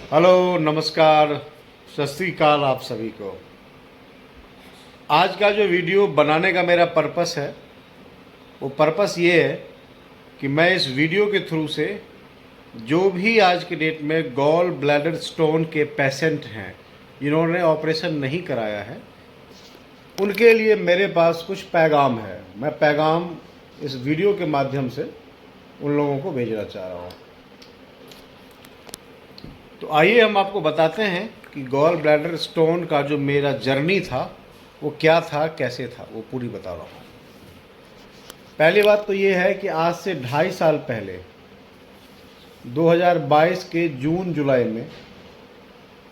Hello, नमस्कार, सत श्री अकाल आप सभी को। आज का जो वीडियो बनाने का मेरा पर्पस है वो पर्पस ये है कि मैं इस वीडियो के थ्रू से जो भी आज के डेट में गॉल ब्लैडर स्टोन के पेशेंट हैं जिन्होंने ऑपरेशन नहीं कराया है उनके लिए मेरे पास कुछ पैगाम है। मैं पैगाम इस वीडियो के माध्यम से उन लोगों को भेजना चाह रहा हूँ। तो आइए हम आपको बताते हैं कि गॉल ब्लैडर स्टोन का जो मेरा जर्नी था वो क्या था, कैसे था, वो पूरी बता रहा हूँ। पहली बात तो ये है कि आज से 2.5 साल पहले 2022 के जून जुलाई में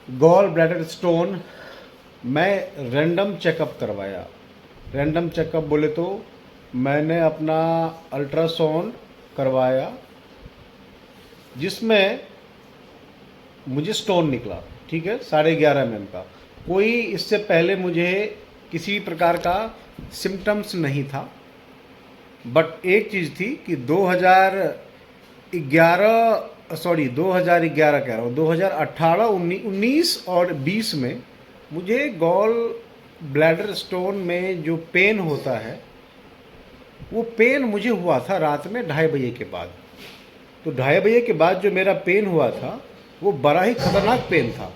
गॉल ब्लैडर स्टोन मैं रैंडम चेकअप करवाया। रैंडम चेकअप बोले तो मैंने अपना अल्ट्रासाउंड करवाया जिसमें मुझे स्टोन निकला, ठीक है, 11.5 mm का। कोई इससे पहले मुझे किसी प्रकार का सिम्टम्स नहीं था, बट एक चीज़ थी कि 2011 कह रहा हूँ, 2018, 19 और 20 में मुझे गॉल ब्लैडर स्टोन में जो पेन होता है वो पेन मुझे हुआ था रात में 2:30 बजे के बाद। तो 2:30 बजे के बाद जो मेरा पेन हुआ था वो बड़ा ही खतरनाक पेन था।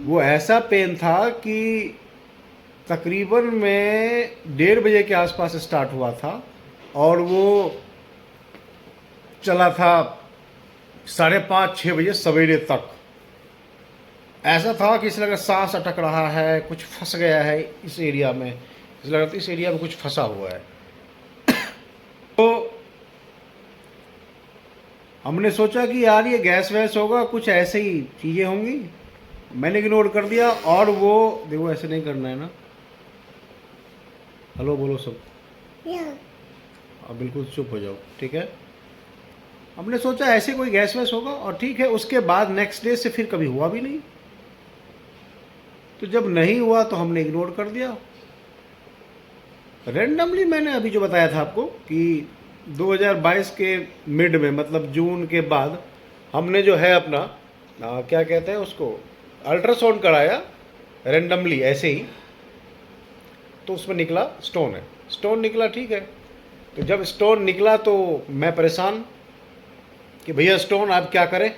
वो ऐसा पेन था कि तकरीबन में 1:30 बजे के आसपास स्टार्ट हुआ था और वो चला था 5:30-6 बजे सवेरे तक। ऐसा था कि इस लगा सांस अटक रहा है, कुछ फंस गया है इस एरिया में, इस लगा इस एरिया में कुछ फंसा हुआ है। तो हमने सोचा कि यार ये गैस वैस होगा, कुछ ऐसे ही चीज़ें होंगी। मैंने इग्नोर कर दिया और वो देखो ऐसे नहीं करना है ना। हेलो बोलो सब। अब बिल्कुल चुप हो जाओ, ठीक है। हमने सोचा ऐसे कोई गैस वैस होगा और ठीक है। उसके बाद नेक्स्ट डे से फिर कभी हुआ भी नहीं। तो जब नहीं हुआ तो हमने इग्नोर कर दिया। रेंडमली मैंने अभी जो बताया था आपको कि 2022 के मिड में, मतलब जून के बाद, हमने जो है अपना क्या कहते हैं उसको, अल्ट्रासाउंड कराया रेंडमली ऐसे ही। तो उसमें निकला स्टोन है, स्टोन निकला, ठीक है। तो जब स्टोन निकला तो मैं परेशान कि भैया स्टोन आप क्या करें।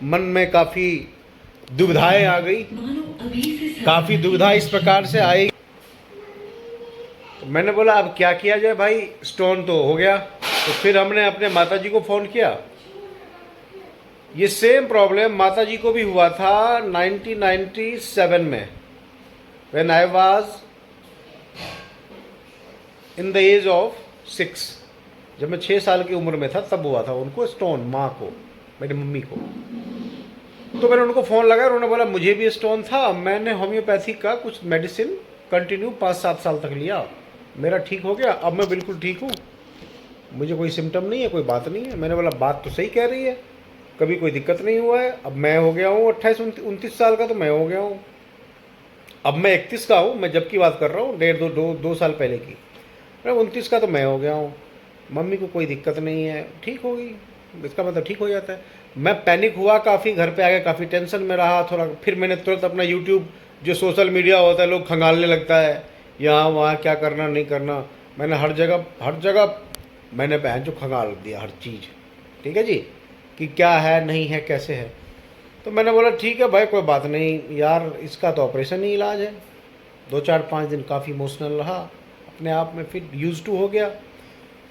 मन में काफ़ी दुविधाएं आ गई, काफ़ी दुविधा इस प्रकार से आई। तो मैंने बोला अब क्या किया जाए भाई, स्टोन तो हो गया। तो फिर हमने अपने माताजी को फ़ोन किया। ये सेम प्रॉब्लम माताजी को भी हुआ था 1997 में, when I was in the age of 6। जब मैं 6 साल की उम्र में था तब हुआ था उनको स्टोन, माँ को, मेरी मम्मी को। तो मैंने उनको फ़ोन लगाया, उन्होंने बोला मुझे भी स्टोन था। मैंने होम्योपैथिक का कुछ मेडिसिन कंटिन्यू 5-7 साल तक लिया, मेरा ठीक हो गया। अब मैं बिल्कुल ठीक हूँ, मुझे कोई सिम्टम नहीं है, कोई बात नहीं है। मैंने बोला बात तो सही कह रही है, कभी कोई दिक्कत नहीं हुआ है। अब मैं हो गया हूँ 28-29 साल का, तो मैं हो गया हूँ। अब मैं 31 का हूँ, मैं जब की बात कर रहा हूँ, 1.5-2 साल पहले की। 29 का तो मैं हो गया हूँ। मम्मी को कोई दिक्कत नहीं है, ठीक होगी, इसका मतलब ठीक हो जाता है। मैं पैनिक हुआ काफ़ी, घर पे आ गया, काफ़ी टेंशन में रहा थोड़ा। फिर मैंने तुरंत अपना यूट्यूब, जो सोशल मीडिया होता है, लोग खंगालने लगता है यहाँ वहाँ क्या करना नहीं करना। मैंने हर जगह मैंने बहन जो खंगाल दिया हर चीज़, ठीक है जी, कि क्या है नहीं है कैसे है। तो मैंने बोला ठीक है भाई, कोई बात नहीं यार, इसका तो ऑपरेशन ही इलाज है। 2-4-5 दिन काफ़ी इमोशनल रहा, अपने आप में फिर यूज टू हो गया।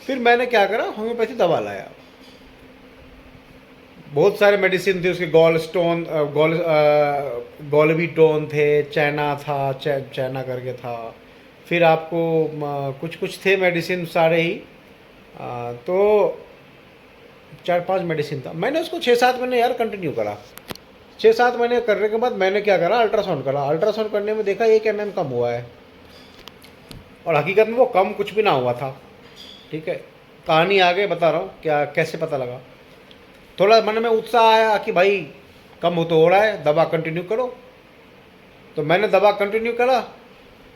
फिर मैंने क्या करा, होम्योपैथी दवा लाया। बहुत सारे मेडिसिन थे उसके, गॉल स्टोन, गॉलबीटोन थे, चैना था, चैना करके था। फिर आपको कुछ कुछ थे मेडिसिन सारे ही। तो 4-5 मेडिसिन था। मैंने उसको 6-7 महीने यार कंटिन्यू करा। 6-7 महीने करने के बाद मैंने क्या करा, अल्ट्रासाउंड करा। अल्ट्रासाउंड करने में देखा 1 mm कम हुआ है, और हकीकत में वो कम कुछ भी ना हुआ था, ठीक है। कहानी आगे बता रहा हूँ क्या कैसे पता लगा। थोड़ा मन में उत्साह आया कि भाई कम हो तो हो रहा है, दवा कंटिन्यू करो। तो मैंने दवा कंटिन्यू करा।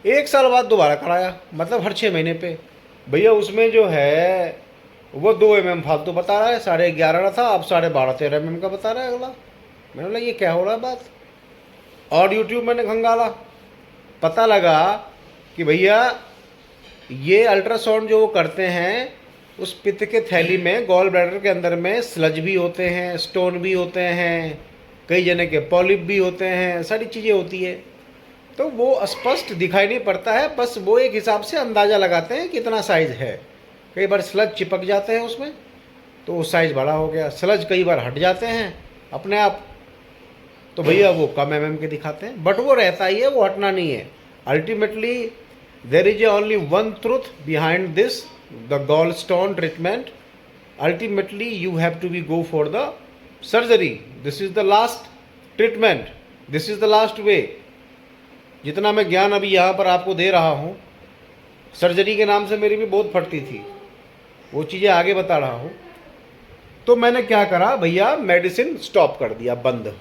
1 साल बाद दोबारा कराया, मतलब हर 6 महीने पे। भैया उसमें जो है वो 2 mm फालतू बता रहा है, 11.5 था, अब 12.5-13 mm का बता रहा है अगला। मैंने बोला ये क्या हो रहा है बात। और यूट्यूब मैंने खंगाला, पता लगा कि भैया ये अल्ट्रासाउंड जो वो करते हैं, उस पित्त के थैली में, गॉल ब्लैडर के अंदर में स्लज भी होते हैं, स्टोन भी होते हैं, कई जने के पॉलिप भी होते हैं, सारी चीज़ें होती है। तो वो स्पष्ट दिखाई नहीं पड़ता है, बस वो एक हिसाब से अंदाज़ा लगाते हैं कितना साइज़ है। कई बार स्लज चिपक जाते हैं उसमें, तो वो साइज़ बड़ा हो गया। स्लज कई बार हट जाते हैं अपने आप, तो भैया वो कम के दिखाते हैं, बट वो रहता ही है, वो हटना नहीं है। Ultimately there is only one truth behind this, the gall stone treatment. Ultimately you have to be go for the surgery. This is the last treatment, this is the last way. जितना मैं ज्ञान अभी यहाँ पर आपको दे रहा हूँ, surgery के नाम से मेरी भी बहुत फटती थी, वो चीज़ें आगे बता रहा हूँ। तो मैंने क्या करा भैया, मेडिसिन स्टॉप कर दिया, बंद,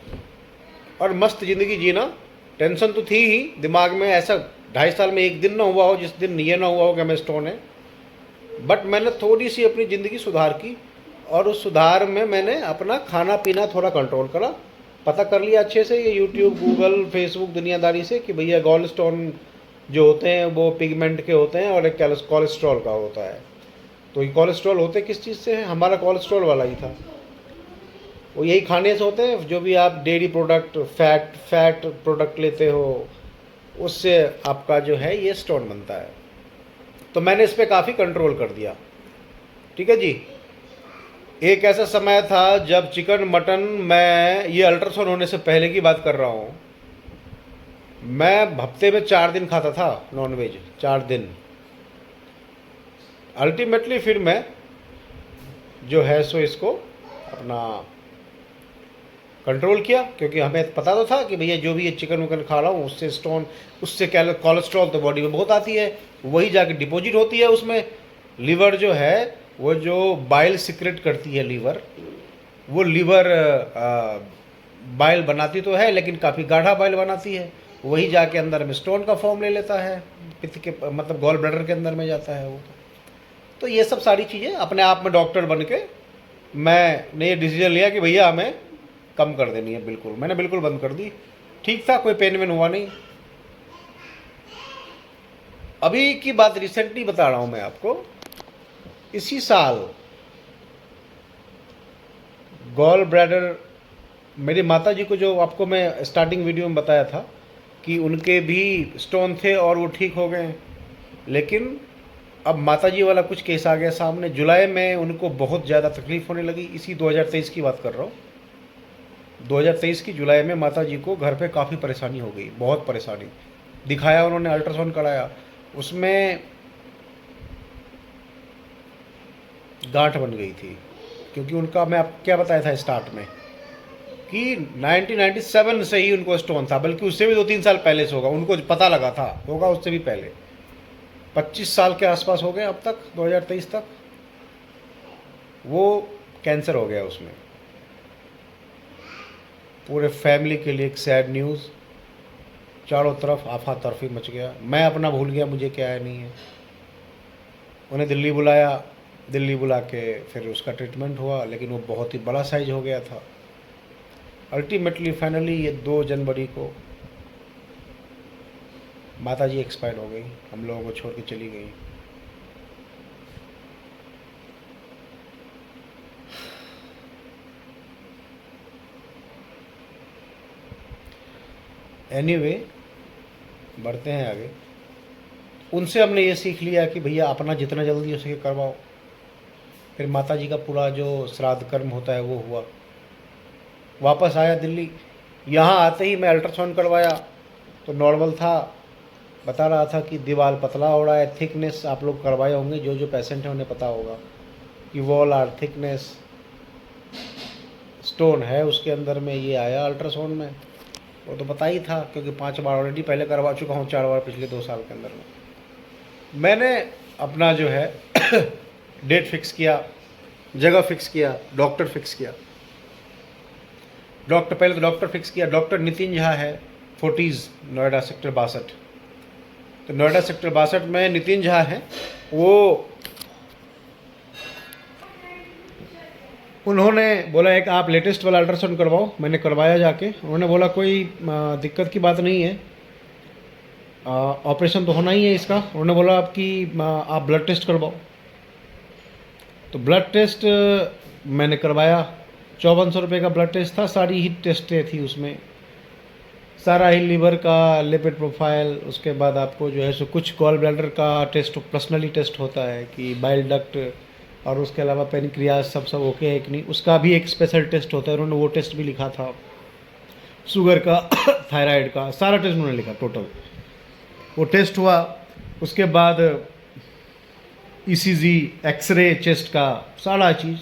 और मस्त ज़िंदगी जीना। टेंशन तो थी ही दिमाग में, ऐसा 2.5 साल में एक दिन ना हुआ हो जिस दिन ये ना हुआ हो कि हमें स्टोन है। बट मैंने थोड़ी सी अपनी ज़िंदगी सुधार की, और उस सुधार में मैंने अपना खाना पीना थोड़ा कंट्रोल करा। पता कर लिया अच्छे से ये यूट्यूब, गूगल, फेसबुक दुनियादारी से कि भैया गॉल स्टोन जो होते हैं वो पिगमेंट के होते हैं और एक कोलेस्ट्रॉल का होता है। तो ये कोलेस्ट्रॉल होते किस चीज़ से है? हमारा कोलेस्ट्रॉल वाला ही था। वो यही खाने से होते हैं, जो भी आप डेयरी प्रोडक्ट, फैट प्रोडक्ट लेते हो, उससे आपका जो है ये स्टोन बनता है। तो मैंने इस पर काफ़ी कंट्रोल कर दिया। ठीक है जी। एक ऐसा समय था जब चिकन मटन, मैं ये अल्ट्रासाउंड होने से पहले की बात कर रहा हूँ, मैं हफ्ते में 4 दिन खाता था नॉनवेज, 4 दिन। अल्टीमेटली फिर मैं जो है सो इसको अपना कंट्रोल किया, क्योंकि हमें पता तो था कि भैया जो भी ये चिकन विकन खा रहा हूँ उससे स्टोन, उससे कोलेस्ट्रॉल तो बॉडी में बहुत आती है, वही जाके डिपॉजिट होती है उसमें। लीवर जो है वो जो बाइल सिक्रेट करती है, वो लीवर बाइल बनाती तो है, लेकिन काफ़ी गाढ़ा बाइल बनाती है, वही जाके अंदर में स्टोन का फॉर्म ले लेता है, पित्त के मतलब गॉल ब्लैडर के अंदर में जाता है वो। तो ये सब सारी चीज़ें अपने आप में डॉक्टर बन के मैंने ये डिसीजन लिया कि भैया हमें कम कर देनी है। बिल्कुल मैंने बिल्कुल बंद कर दी। ठीक था, कोई पेन वेन हुआ नहीं। अभी की बात रिसेंटली बता रहा हूँ मैं आपको। इसी साल गॉल ब्लैडर, मेरी माता जी को, जो आपको मैं स्टार्टिंग वीडियो में बताया था कि उनके भी स्टोन थे और वो ठीक हो गए, लेकिन अब माता जी वाला कुछ केस आ गया सामने। जुलाई में उनको बहुत ज़्यादा तकलीफ होने लगी। इसी 2023 की बात कर रहा हूँ। 2023 की जुलाई में माता जी को घर पे काफ़ी परेशानी हो गई, बहुत परेशानी। दिखाया उन्होंने, अल्ट्रासाउंड कराया, उसमें गांठ बन गई थी। क्योंकि उनका, मैं आपको क्या बताया था स्टार्ट में कि 1997 से ही उनको स्टोन था, बल्कि उससे भी 2-3 साल पहले से होगा, उनको पता लगा था, होगा उससे भी पहले। 25 साल के आसपास हो गए अब तक, 2023 तक। वो कैंसर हो गया उसमें। पूरे फैमिली के लिए एक सैड न्यूज़, चारों तरफ आफा तफरी मच गया। मैं अपना भूल गया मुझे क्या है नहीं है। उन्हें दिल्ली बुलाया, दिल्ली बुला के फिर उसका ट्रीटमेंट हुआ, लेकिन वो बहुत ही बड़ा साइज हो गया था। अल्टीमेटली फाइनली ये 2 जनवरी को माता जी एक्सपायर हो गई, हम लोगों को छोड़ के चली गई। एनीवे, बढ़ते हैं आगे। उनसे हमने ये सीख लिया कि भैया अपना जितना जल्दी हो सके करवाओ। फिर माता जी का पूरा जो श्राद्ध कर्म होता है वो हुआ। वापस आया दिल्ली। यहाँ आते ही मैं अल्ट्रासाउंड करवाया तो नॉर्मल था। बता रहा था कि दीवार पतला हो रहा है, थिकनेस, आप लोग करवाए होंगे, जो जो पेशेंट हैं उन्हें पता होगा कि वॉल आर थिकनेस, स्टोन है उसके अंदर में। ये आया अल्ट्रासाउंड में, वो तो पता ही था, क्योंकि 5 बार ऑलरेडी पहले करवा चुका हूँ, 4 बार पिछले 2 साल के अंदर में। मैंने अपना जो है डेट फिक्स किया, जगह फिक्स किया, डॉक्टर फिक्स किया। डॉक्टर, पहले तो डॉक्टर फिक्स किया। डॉक्टर नितिन झा है, फोर्टीज़, नोएडा सेक्टर 62। तो नोएडा सेक्टर 62 में नितिन झा हैं। वो उन्होंने बोला एक आप लेटेस्ट वाला अल्ट्रासाउंड करवाओ, मैंने करवाया जाके। उन्होंने बोला कोई दिक्कत की बात नहीं है, ऑपरेशन तो होना ही है इसका। उन्होंने बोला आपकी आप ब्लड टेस्ट करवाओ। तो ब्लड टेस्ट मैंने करवाया। 5400 रुपये का ब्लड टेस्ट था, सारी ही टेस्टें थी उसमें, सारा ही लीवर का लिपिड प्रोफाइल, उसके बाद आपको जो है सो कुछ गॉल ब्लैडर का टेस्ट पर्सनली टेस्ट होता है कि बाइल डक्ट, और उसके अलावा पेनक्रियास सब ओके है कि नहीं, उसका भी एक स्पेशल टेस्ट होता है। उन्होंने वो टेस्ट भी लिखा था, शुगर का थायराइड का सारा टेस्ट उन्होंने लिखा टोटल। वो टेस्ट हुआ, उसके बाद ईसीजी, एक्सरे चेस्ट का सारा चीज़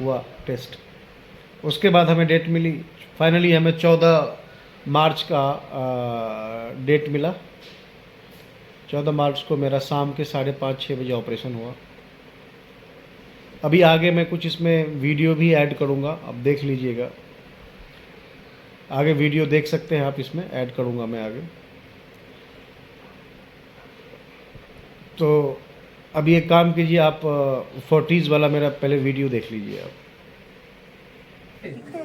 हुआ टेस्ट। उसके बाद हमें डेट मिली, फाइनली हमें 14 मार्च का डेट मिला। 14 मार्च को मेरा शाम के 5:30-6 बजे ऑपरेशन हुआ। अभी आगे मैं कुछ इसमें वीडियो भी ऐड करूँगा, अब देख लीजिएगा, आगे वीडियो देख सकते हैं आप, इसमें ऐड करूँगा मैं आगे। तो अभी एक काम कीजिए आप, 40s वाला मेरा पहले वीडियो देख लीजिए आप।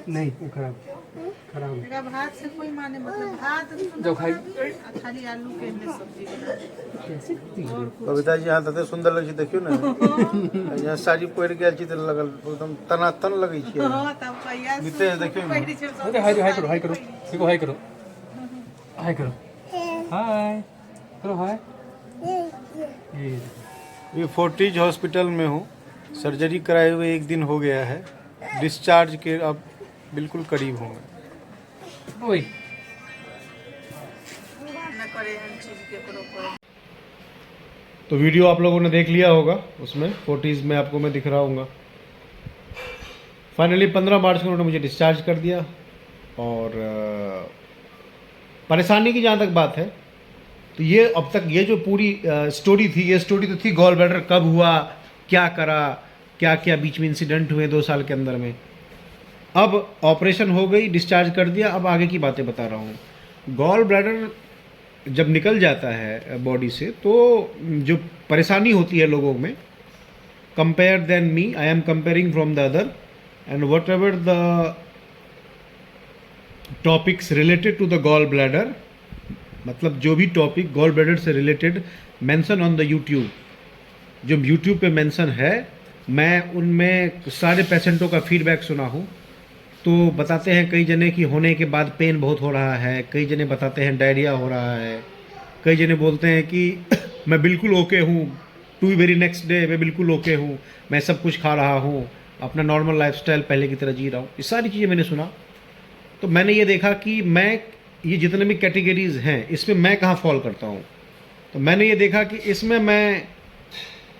नहीं वो खराब खराब मेरा भात से कोई माने मतलब भात जो खाई खाली आलू के में सब्जी बना कैसे कविता जी यहाँ तते सुंदर लगी देखियो ना, यहाँ साड़ी पहिर के अच्छी तरह लगल, एकदम तना तन लगी छे। हां तब कहिया बीते हैं, देखियो ना। अरे हाय हाय करो हाय करो, देखो हाय करो, हाय करो, हाय करो, हाय ये 40s हॉस्पिटल में हूँ, सर्जरी कराए हुए 1 दिन हो गया है, डिस्चार्ज के अब बिल्कुल करीब हूँ मैं। ओए न करे हर चीज के करो। तो वीडियो आप लोगों ने देख लिया होगा, उसमें 40s में आपको मैं दिख रहा हूँ। फाइनली 15 मार्च को उन्होंने मुझे डिस्चार्ज कर दिया। और परेशानी की जहाँ तक बात है, तो ये अब तक ये जो पूरी स्टोरी थी, ये स्टोरी तो थी गॉल ब्लैडर कब हुआ, क्या करा, क्या क्या बीच में इंसिडेंट हुए 2 साल के अंदर में। अब ऑपरेशन हो गई, डिस्चार्ज कर दिया, अब आगे की बातें बता रहा हूँ। गॉल ब्लैडर जब निकल जाता है बॉडी से, तो जो परेशानी होती है लोगों में, compare than me, I am comparing from the other, and whatever the topics related to the gall bladder, मतलब जो भी टॉपिक गॉल ब्लैडर से related mention on the YouTube, जो यूट्यूब पे मेंशन है, मैं उनमें सारे पेशेंटों का फीडबैक सुना हूँ। तो बताते हैं कई जने कि होने के बाद पेन बहुत हो रहा है, कई जने बताते हैं डायरिया हो रहा है, कई जने बोलते हैं कि मैं बिल्कुल ओके हूँ, टू वेरी नेक्स्ट डे मैं बिल्कुल ओके हूँ, मैं सब कुछ खा रहा हूँ, अपना नॉर्मल लाइफस्टाइल पहले की तरह जी रहा हूँ। ये सारी चीज़ें मैंने सुना। तो मैंने ये देखा कि मैं ये जितने भी कैटेगरीज हैं, इसमें मैं कहाँ फॉल करता हूँ। तो मैंने ये देखा कि इसमें मैं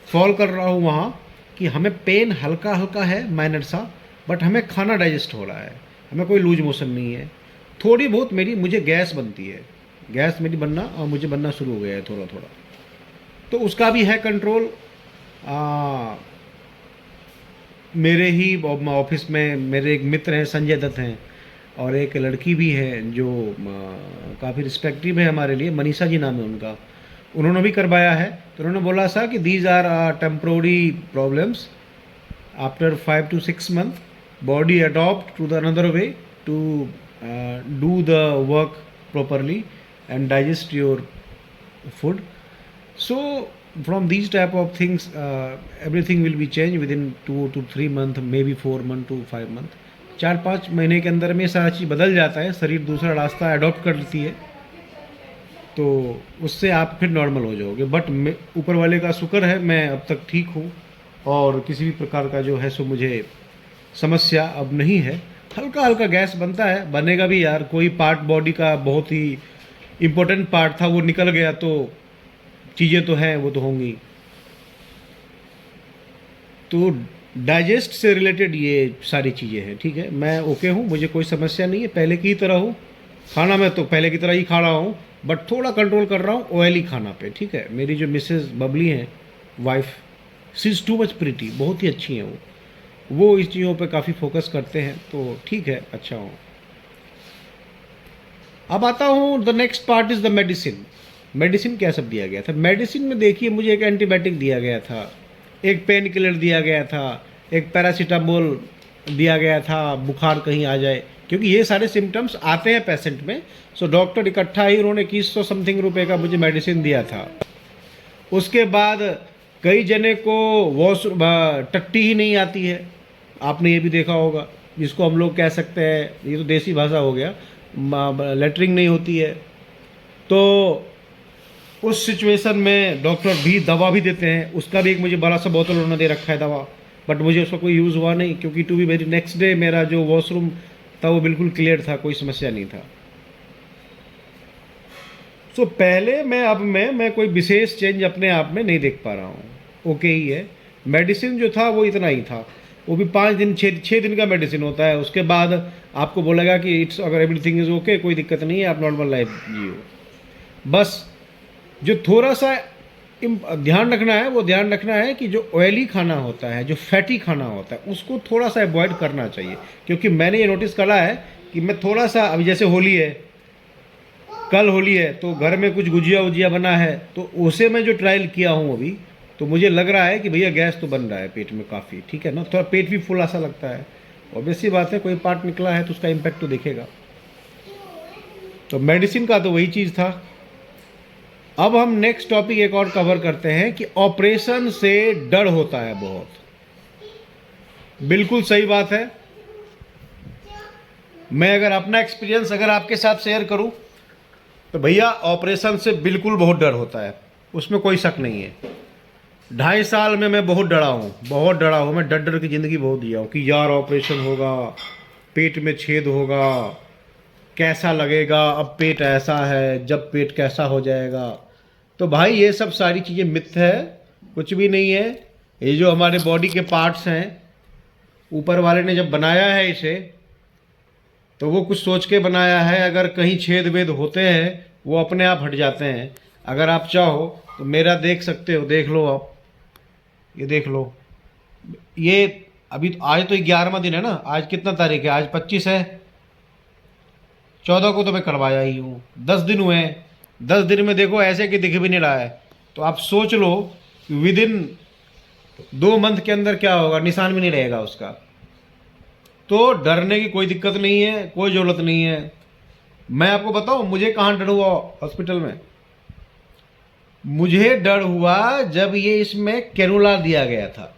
फॉल कर रहा हूँ वहाँ कि हमें पेन हल्का हल्का है, माइनर सा, बट हमें खाना डाइजेस्ट हो रहा है, हमें कोई लूज मोशन नहीं है। थोड़ी बहुत मुझे गैस बनती है, गैस मेरी बनना और मुझे बनना शुरू हो गया है थोड़ा थोड़ा, तो उसका भी है कंट्रोल। मेरे ही ऑफिस में मेरे एक मित्र हैं, संजय दत्त हैं, और एक लड़की भी है जो काफ़ी रिस्पेक्टिव है हमारे लिए, मनीषा जी नाम है उनका, उन्होंने भी करवाया है। तो उन्होंने बोला सा कि these are temporary problems, after 5 to 6 months body adopt to the another way to do the work properly and digest your food. So from these type of things, everything will be changed within 2 to 3 months, maybe 4 months to 5 months, 4-5 महीने के अंदर में सारा चीज़ बदल जाता है, शरीर दूसरा रास्ता अडॉप्ट कर लेती है, तो उससे आप फिर नॉर्मल हो जाओगे। बट ऊपर वाले का शुक्र है मैं अब तक ठीक हूँ, और किसी भी प्रकार का जो है सो मुझे समस्या अब नहीं है। हल्का हल्का गैस बनता है, बनेगा भी यार, कोई पार्ट बॉडी का बहुत ही इम्पोर्टेंट पार्ट था वो निकल गया, तो चीज़ें तो हैं, वो तो होंगी। तो डाइजेस्ट से रिलेटेड ये सारी चीज़ें हैं, ठीक है। मैं ओके हूँ, मुझे कोई समस्या नहीं है, पहले की ही तरह हूँ। खाना मैं तो पहले की तरह ही खा रहा हूँ, बट थोड़ा कंट्रोल कर रहा हूँ ऑयली खाना पे, ठीक है। मेरी जो मिसेस बबली हैं, wife, she is too much pretty, बहुत ही अच्छी हैं वो इस चीज़ों पे काफ़ी फोकस करते हैं, तो ठीक है, अच्छा हो। अब आता हूँ, the next part is the medicine. Medicine क्या सब दिया गया था? मेडिसिन में देखिए, मुझे एक एंटीबायोटिक दिया गया था, एक पेन किलर दिया गया था, एक पैरासीटामोल दिया गया था, बुखार कहीं आ जाए, क्योंकि ये सारे सिम्टम्स आते हैं पेशेंट में। सो डॉक्टर इकट्ठा ही उन्होंने 2100 समथिंग रुपए का मुझे मेडिसिन दिया था। उसके बाद कई जने को वॉशरूम टट्टी ही नहीं आती है, आपने ये भी देखा होगा, जिसको हम लोग कह सकते हैं, ये तो देसी भाषा हो गया, लेटरिंग नहीं होती है। तो उस सिचुएशन में डॉक्टर भी दवा भी देते हैं, उसका भी एक मुझे बड़ा सा बोतल उन्होंने दे रखा है दवा, बट मुझे उसका कोई यूज़ हुआ नहीं, क्योंकि to be very next day मेरा जो वॉशरूम था वो बिल्कुल क्लियर था, कोई समस्या नहीं था। सो पहले मैं कोई विशेष चेंज अपने आप में नहीं देख पा रहा हूँ, ओके ही है। मेडिसिन जो था वो इतना ही था, वो भी 5 दिन 6 दिन का मेडिसिन होता है। उसके बाद आपको बोलेगा कि इट्स अगर एवरीथिंग इज़ ओके, कोई दिक्कत नहीं है, आप नॉर्मल लाइफ जियो। बस जो थोड़ा सा ध्यान रखना है, वो ध्यान रखना है कि जो ऑयली खाना होता है, जो फैटी खाना होता है, उसको थोड़ा सा अवॉइड करना चाहिए। क्योंकि मैंने ये नोटिस करा है कि मैं थोड़ा सा, अभी जैसे होली है, कल होली है, तो घर में कुछ गुजिया वुजिया बना है, तो उसे मैं जो ट्रायल किया हूँ अभी, तो मुझे लग रहा है कि भैया गैस तो बन रहा है पेट में काफ़ी, ठीक है ना, थोड़ा पेट भी फुल सा लगता है। ऑब्वियस सी बात है, कोई पार्ट निकला है तो उसका इम्पैक्ट तो दिखेगा। तो मेडिसिन का तो वही चीज़ था। अब हम नेक्स्ट टॉपिक एक और कवर करते हैं कि ऑपरेशन से डर होता है बहुत। बिल्कुल सही बात है। मैं अगर अपना एक्सपीरियंस अगर आपके साथ शेयर करूं, तो भैया ऑपरेशन से बिल्कुल बहुत डर होता है, उसमें कोई शक नहीं है। 2.5 साल में मैं बहुत डरा हूँ, मैं डर डर की ज़िंदगी बहुत जिया हूँ कि यार ऑपरेशन होगा, पेट में छेद होगा, कैसा लगेगा, अब पेट ऐसा है, जब पेट कैसा हो जाएगा। तो भाई ये सब सारी चीज़ें मिथ है, कुछ भी नहीं है। ये जो हमारे बॉडी के पार्ट्स हैं, ऊपर वाले ने जब बनाया है इसे, तो वो कुछ सोच के बनाया है। अगर कहीं छेद वेद होते हैं, वो अपने आप हट जाते हैं। अगर आप चाहो तो मेरा देख सकते हो, देख लो आप, ये देख लो। ये अभी आज तो 11वां दिन है ना, आज कितना तारीख है, आज 25 है, 14 को तो मैं करवाया ही हूँ, 10 दिन हुए हैं। 10 दिन में देखो ऐसे कि दिख भी नहीं रहा है। तो आप सोच लो विद इन 2 मंथ के अंदर क्या होगा, निशान भी नहीं रहेगा उसका। तो डरने की कोई दिक्कत नहीं है, कोई ज़रूरत नहीं है। मैं आपको बताऊं मुझे कहाँ डर हुआ हॉस्पिटल में। मुझे डर हुआ जब ये इसमें कैनुला दिया गया था।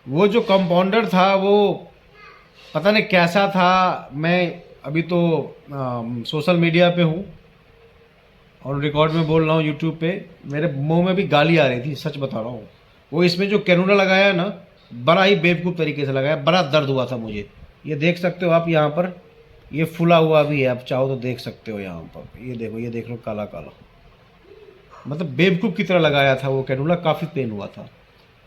वो जो कंपाउंडर था वो पता नहीं कैसा था। मैं अभी तो सोशल मीडिया पे हूँ और रिकॉर्ड में बोल रहा हूँ यूट्यूब पे, मेरे मुंह में भी गाली आ रही थी, सच बता रहा हूँ। वो इसमें जो कैनुला लगाया ना, बड़ा ही बेवकूफ़ तरीके से लगाया, बड़ा दर्द हुआ था मुझे। ये देख सकते हो आप, यहाँ पर ये फुला हुआ भी है, आप चाहो तो देख सकते हो यहाँ पर। ये देख लो काला काला, मतलब बेवकूफ़ की तरह लगाया था वो कैनुला, काफ़ी पेन हुआ था।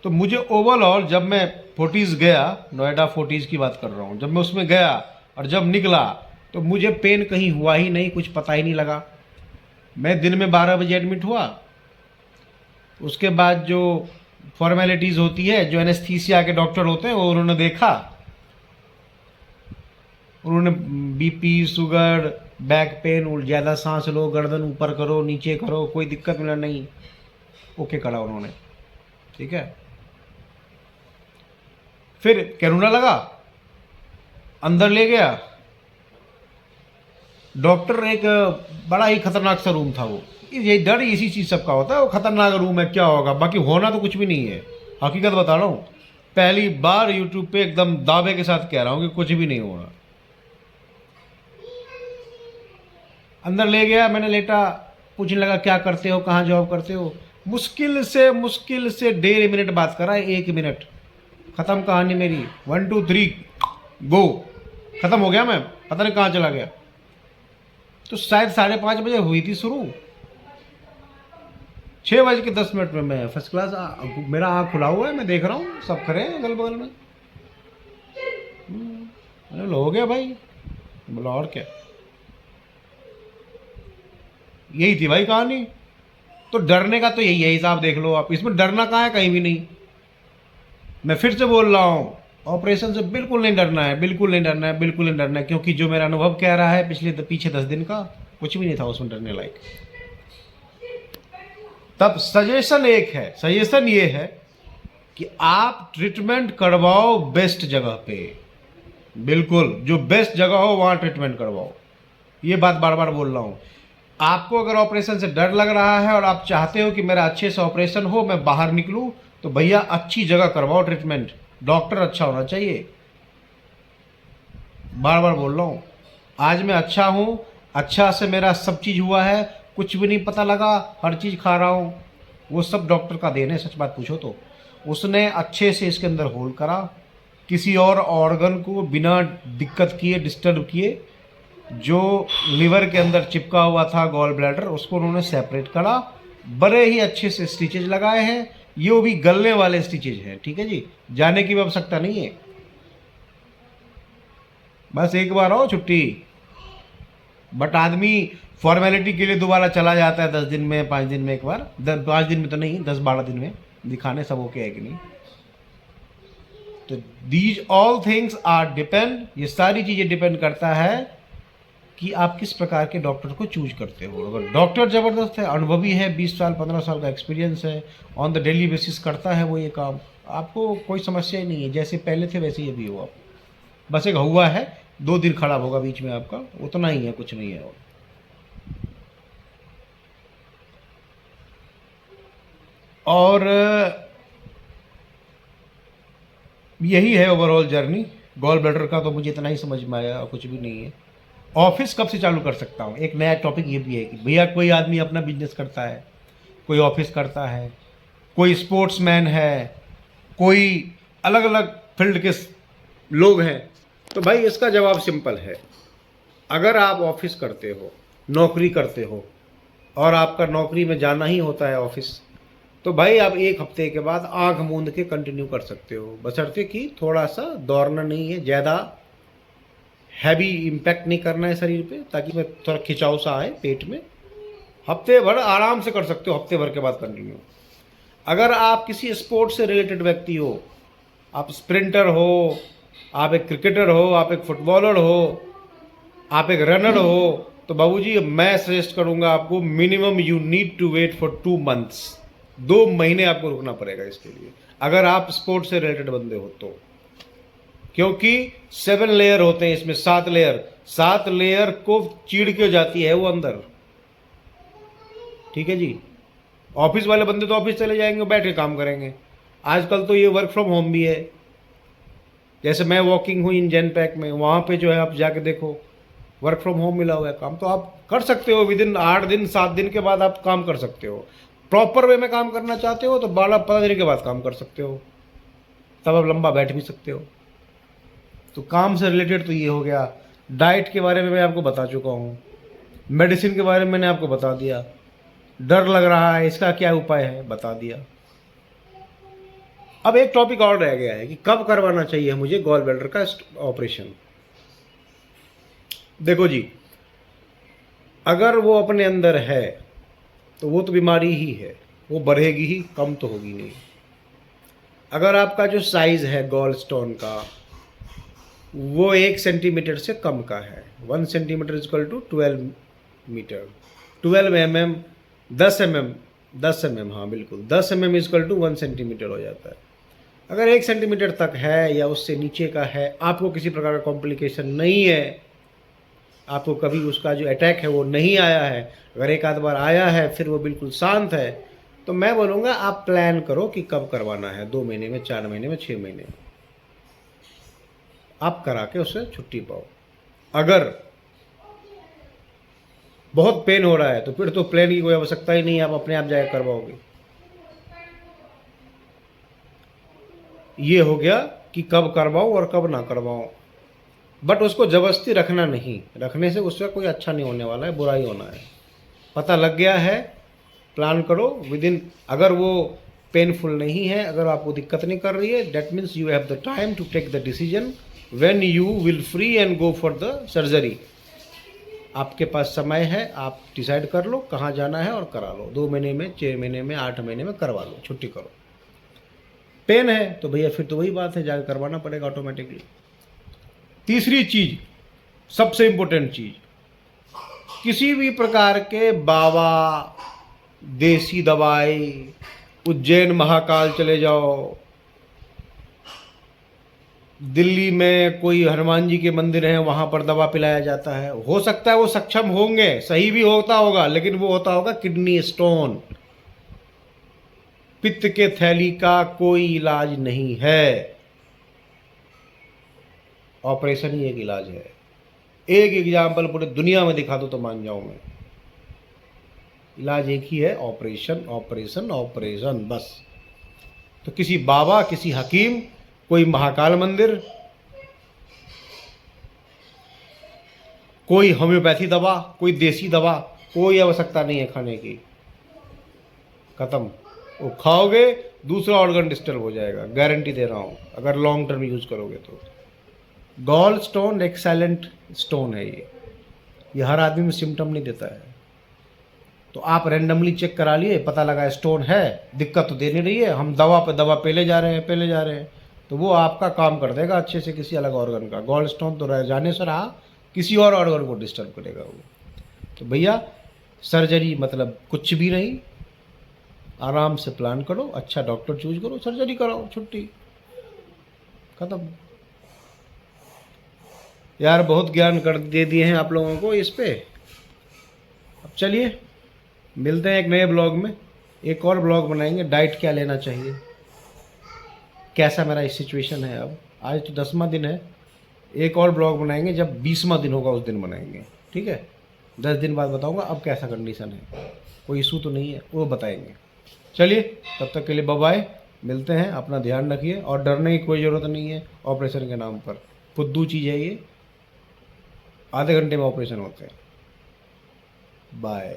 तो मुझे ओवरऑल जब मैं फोर्टीज़ गया, नोएडा फोर्टीज़ की बात कर रहा हूँ, जब मैं उसमें गया और जब निकला तो मुझे पेन कहीं हुआ ही नहीं, कुछ पता ही नहीं लगा। मैं दिन में 12 बजे एडमिट हुआ। उसके बाद जो फॉर्मेलिटीज़ होती है, जो एनेस्थीसिया के डॉक्टर होते हैं, वो उन्होंने देखा, उन्होंने बीपी, शुगर, बैक पेन, ज़्यादा सांस लो, गर्दन ऊपर करो, नीचे करो, कोई दिक्कत मिला नहीं, ओके करा उन्होंने, ठीक है। फिर कैनुला लगा, अंदर ले गया डॉक्टर। एक बड़ा ही खतरनाक सा रूम था वो। ये डर इसी चीज़ सबका होता है, वो खतरनाक रूम है, क्या होगा, बाकी होना तो कुछ भी नहीं है। हकीकत बता रहा हूँ, पहली बार यूट्यूब पे एकदम दावे के साथ कह रहा हूँ कि कुछ भी नहीं होगा। अंदर ले गया, मैंने लेटा, पूछने लगा क्या करते हो, कहाँ जॉब करते हो। मुश्किल से 1.5 मिनट बात करा, 1 मिनट, ख़त्म कहानी मेरी। 1 2 3 गो, ख़त्म हो गया। मैं पता नहीं कहाँ चला गया। तो शायद 5:30 बजे हुई थी शुरू, 6:10 में मैं फर्स्ट क्लास, मेरा आँख खुला हुआ है, मैं देख रहा हूँ सब खड़े हैं अगल बगल में। अरे हो गया भाई, बोला और क्या। यही थी भाई कहानी। तो डरने का तो यही है, हिसाब देख लो आप, इसमें डरना कहाँ है, कहीं भी नहीं। मैं फिर से बोल रहा हूँ, ऑपरेशन से बिल्कुल नहीं डरना है, बिल्कुल नहीं डरना है, बिल्कुल नहीं डरना है। क्योंकि जो मेरा अनुभव कह रहा है पीछे 10 दिन का, कुछ भी नहीं था उसमें डरने लायक। तब सजेशन ये है कि आप ट्रीटमेंट करवाओ बेस्ट जगह पे। बिल्कुल, जो बेस्ट जगह हो वहाँ ट्रीटमेंट करवाओ। ये बात बार बार बोल रहा हूँ। आपको अगर ऑपरेशन से डर लग रहा है और आप चाहते हो कि मेरा अच्छे से ऑपरेशन हो, मैं बाहर निकलूँ, तो भैया अच्छी जगह करवाओ ट्रीटमेंट। डॉक्टर अच्छा होना चाहिए, बार बार बोल रहा हूँ। आज मैं अच्छा हूँ, अच्छा से मेरा सब चीज़ हुआ है, कुछ भी नहीं पता लगा, हर चीज़ खा रहा हूँ, वो सब डॉक्टर का देन है। सच बात पूछो तो उसने अच्छे से इसके अंदर होल करा, किसी और ऑर्गन को बिना दिक्कत किए, डिस्टर्ब किए, जो लिवर के अंदर चिपका हुआ था गॉल ब्लैडर, उसको उन्होंने सेपरेट करा, बड़े ही अच्छे से स्टिचेज लगाए हैं। ये भी गलने वाले स्टिचेज हैं, ठीक है जी, जाने की भी आवश्यकता नहीं है। बस एक बार आओ छुट्टी। बट आदमी फॉर्मेलिटी के लिए दोबारा चला जाता है 10 दिन में, 5 दिन में एक बार, 5 दिन में तो नहीं, 10-12 दिन में दिखाने, सब ओके है कि नहीं। तो these all things are depend, ये सारी चीज़ें डिपेंड करता है कि आप किस प्रकार के डॉक्टर को चूज करते हो। अगर डॉक्टर ज़बरदस्त है, अनुभवी है, 20 साल 15 साल का एक्सपीरियंस है, ऑन द डेली बेसिस करता है वो ये काम, आपको कोई समस्या ही नहीं है। जैसे पहले थे वैसे ही अभी हो आप। बस एक हुआ है 2 दिन खराब होगा बीच में आपका, उतना ही है, कुछ नहीं है। और यही है ओवरऑल जर्नी गॉल ब्लैडर का। तो मुझे इतना ही समझ में आया, और कुछ भी नहीं है। ऑफिस कब से चालू कर सकता हूँ, एक नया टॉपिक ये भी है कि भैया कोई आदमी अपना बिजनेस करता है, कोई ऑफिस करता है, कोई स्पोर्ट्समैन है, कोई अलग अलग फील्ड के लोग हैं। तो भाई इसका जवाब सिंपल है। अगर आप ऑफिस करते हो, नौकरी करते हो, और आपका नौकरी में जाना ही होता है ऑफिस, तो भाई आप 1 हफ्ते के बाद आंख मूंद के कंटिन्यू कर सकते हो, बशर्ते कि थोड़ा सा दौड़ना नहीं है, ज़्यादा हैवी इम्पैक्ट नहीं करना है शरीर पे, ताकि मैं थोड़ा खिंचाव सा आए पेट में। हफ्ते भर आराम से कर सकते हो, हफ्ते भर के बाद कंटिन्यू। अगर आप किसी स्पोर्ट से रिलेटेड व्यक्ति हो, आप स्प्रिंटर हो, आप एक क्रिकेटर हो, आप एक फुटबॉलर हो, आप एक रनर हो, तो बाबूजी मैं सजेस्ट करूंगा आपको, minimum you need to wait for 2 months. 2 महीने आपको रुकना पड़ेगा इसके लिए, अगर आप स्पोर्ट से रिलेटेड बंदे हो तो। क्योंकि 7 लेयर होते हैं इसमें, 7 लेयर, 7 लेयर को चीड़ के जाती है वो अंदर, ठीक है जी। ऑफिस वाले बंदे तो ऑफिस चले जाएंगे, बैठ के काम करेंगे। आजकल तो ये वर्क फ्रॉम होम भी है। जैसे मैं वॉकिंग हूँ इन जनपैक में, वहाँ पे जो है आप जाके देखो, वर्क फ्रॉम होम मिला हुआ है काम, तो आप कर सकते हो। विदिन 8 दिन 7 दिन के बाद आप काम कर सकते हो। प्रॉपर वे में काम करना चाहते हो तो 12-15 दिन के बाद काम कर सकते हो, तब आप लंबा बैठ भी सकते हो। तो काम से रिलेटेड तो ये हो गया। डाइट के बारे में मैं आपको बता चुका हूँ, मेडिसिन के बारे में मैंने आपको बता दिया, डर लग रहा है इसका क्या उपाय है बता दिया। अब एक टॉपिक और रह गया है कि कब करवाना चाहिए मुझे गॉल ब्लैडर का ऑपरेशन। देखो जी, अगर वो अपने अंदर है तो वो तो बीमारी ही है, वो बढ़ेगी ही, कम तो होगी नहीं। अगर आपका जो साइज है गॉल स्टोन का वो 1 सेंटीमीटर से कम का है, 1 centimetre equal to 12 metre, 12 mm, 10 mm, हाँ बिल्कुल 10 mm इक्वल टू 1 सेंटीमीटर हो जाता है। अगर 1 सेंटीमीटर तक है या उससे नीचे का है, आपको किसी प्रकार का कॉम्प्लिकेशन नहीं है, आपको कभी उसका जो अटैक है वो नहीं आया है, अगर एक आध बार आया है फिर वो बिल्कुल शांत है, तो मैं बोलूँगा आप प्लान करो कि कब करवाना है, 2 महीने में, 4 महीने में, 6 महीने में, आप करा के उससे छुट्टी पाओ। अगर बहुत पेन हो रहा है तो फिर तो प्लान की कोई आवश्यकता ही नहीं है, आप अपने आप जाकर करवाओगे। ये हो गया कि कब करवाओ और कब ना करवाओ। बट उसको ज़बरदस्ती रखना नहीं, रखने से उससे कोई अच्छा नहीं होने वाला है, बुरा ही होना है। पता लग गया है, प्लान करो विदिन। अगर वो पेनफुल नहीं है, अगर आपको दिक्कत नहीं कर रही है, that means you have the time to take the decision when you will free and go for the surgery. आपके पास समय है, आप डिसाइड कर लो कहाँ जाना है और करा लो। 2 महीने में, 6 महीने में, 8 महीने में करवा लो, छुट्टी करो। पेन है तो भैया फिर तो वही बात है, जाकर करवाना पड़ेगा ऑटोमेटिकली। तीसरी चीज, सबसे इंपॉर्टेंट चीज, किसी भी प्रकार के बाबा, देसी दवाई, उज्जैन महाकाल चले जाओ, दिल्ली में कोई हनुमान जी के मंदिर हैं, वहाँ पर दवा पिलाया जाता है। हो सकता है वो सक्षम होंगे, सही भी होता होगा, लेकिन वो होता होगा किडनी स्टोन। पित्त के थैली का कोई इलाज नहीं है, ऑपरेशन ही एक इलाज है। एक एग्जाम्पल पूरे दुनिया में दिखा दो तो मान जाऊं मैं। इलाज एक ही है, ऑपरेशन ऑपरेशन ऑपरेशन, बस। तो किसी बाबा, किसी हकीम, कोई महाकाल मंदिर, कोई होम्योपैथी दवा, कोई देसी दवा, कोई आवश्यकता नहीं है खाने की। खत्म। वो खाओगे दूसरा ऑर्गन डिस्टर्ब हो जाएगा, गारंटी दे रहा हूं, अगर लॉन्ग टर्म यूज करोगे तो। गॉल स्टोन एक साइलेंट स्टोन है ये हर आदमी में सिम्टम नहीं देता है। तो आप रैंडमली चेक करा लिए, पता लगा स्टोन है, दिक्कत तो दे नहीं रही है, हम दवा पे दवा पेले जा रहे हैं, तो वो आपका काम कर देगा अच्छे से किसी अलग ऑर्गन का। गॉल स्टोन तो रह जाने से रहा, किसी और ऑर्गन को डिस्टर्ब करेगा वो। तो भैया सर्जरी मतलब कुछ भी नहीं, आराम से प्लान करो, अच्छा डॉक्टर चूज करो, सर्जरी कराओ, छुट्टी खत्म। यार बहुत ज्ञान कर दे दिए हैं आप लोगों को इस पे। अब चलिए मिलते हैं एक नए ब्लॉग में, एक और ब्लॉग बनाएंगे, डाइट क्या लेना चाहिए, कैसा मेरा इस सिचुएशन है। अब आज तो 10वां दिन है, एक और ब्लॉग बनाएंगे, जब 20वां दिन होगा उस दिन बनाएंगे, ठीक है। 10 दिन बाद बताऊंगा अब कैसा कंडीशन है, कोई इशू तो नहीं है, वो बताएंगे। चलिए तब तक के लिए बाय बाय, मिलते हैं, अपना ध्यान रखिए और डरने की कोई ज़रूरत नहीं है ऑपरेशन के नाम पर। फुद्दू चीज़ है ये, आधे घंटे में ऑपरेशन होते हैं। बाय।